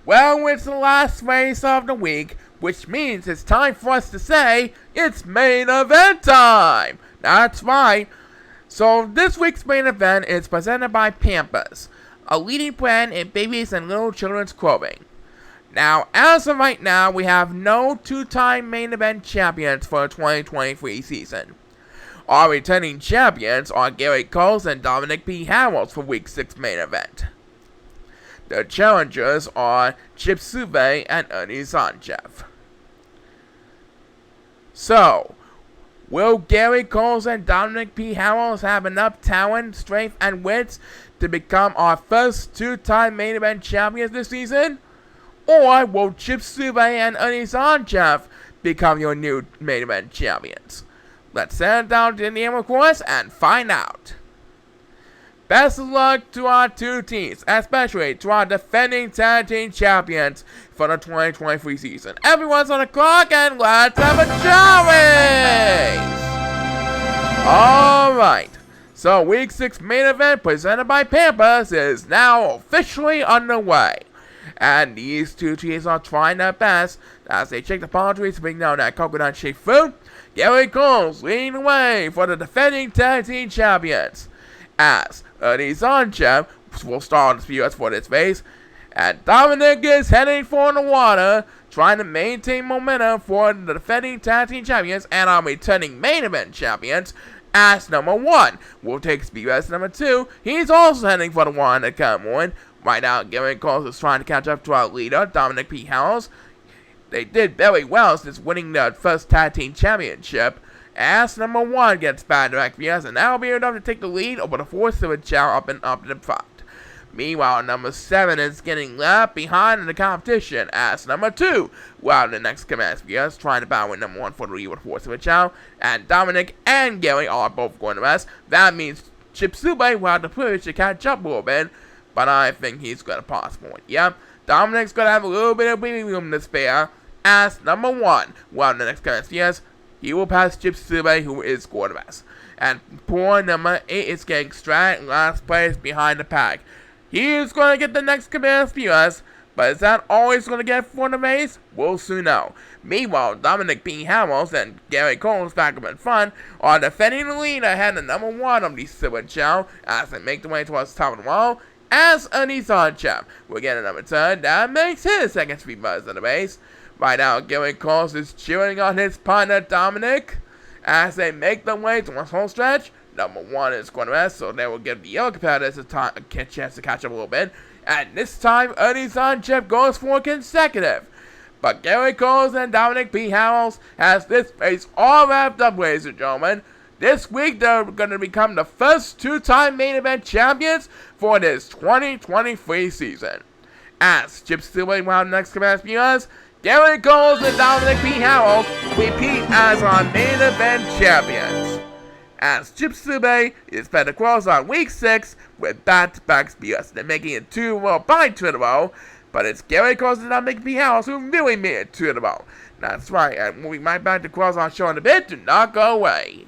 Well, it's the last race of the week, which means it's time for us to say it's main event time! That's right. So this week's main event is presented by Pampers, a leading brand in babies and little children's clothing. Now, as of right now, we have no two-time main event champions for the 2023 season. Our returning champions are Gary Coles and Dominick P for week 6 main event. The challengers are Chip Suvey Ernie Zangeff. So, will Gary Coles and Dominick P have enough talent, strength, and wits to become our first two-time main event champions this season? Or will Chip Suvey and Ernie Zangeff become your new main event champions? Let's send it down to the course and find out. Best of luck to our two teams, especially to our defending tag team champions for the 2023 season. Everyone's on the clock and let's have a Chao Race! Alright, so week 6 main event presented by Pampers is now officially underway. And these two teams are trying their best as they shake the palm trees to bring down that coconut shaped fruit. Gary Coles leading the way for the defending tag team champions, as Ernie Zangeff will start on the US for this race, and Dominick is heading for the water, trying to maintain momentum for the defending tag team champions and our returning main event champions, as number 1 will take speed as number 2. He's also heading for the water to come on. Right now, Gary Coles is trying to catch up to our leader, Dominick P. They did very well since winning their first tag team championship, as number 1 gets bad direct views, and that will be enough to take the lead over the 4th Silver Chao up in the front. Meanwhile, number 7 is getting left behind in the competition, as number 2, while the next command views trying to battle with number 1 for the lead with the 4th Silver Chao, and Dominick and Gary are both going to rest. That means Chip Suvey will have to push to catch up a little bit, but I think he's going to pass more. Yep, Dominick's going to have a little bit of breathing room to spare, as number 1, while the next command views, he will pass Chip Suvey, who is going to rest. And poor number 8 is getting straight last place behind the pack. He is going to get the next command viewers, but is that all he's going to get for the race? We'll soon know. Meanwhile, Dominick P. and Gary Coles back up in front are defending the lead ahead of number 1 of the Silver Chao as they make their way towards the top of the wall, as Ernie Zangeff will get a number 10 that makes his second speed buzz of the race. Right now, Gary Coles is cheering on his partner Dominick as they make their way towards home stretch. Number 1 is going to rest, so they will give the yellow competitors a chance to catch up a little bit. And this time, Ernie Zangeff goes for consecutive. But Gary Coles and Dominick P. has this race all wrapped up, ladies and gentlemen. This week, they're going to become the first two-time main event champions for this 2023 season. As Chip Suvey will next command viewers, Gary Coles and Dominick P. repeat as our main event champions. As Chip Suvey is set to close on week 6 with back-to-back spears. They're making it 2 in a row by 2 in a row, but it's Gary Coles and Dominick P. who really made it 2 in a row. That's right, and we'll be right back to close our show in a bit. Do not go away.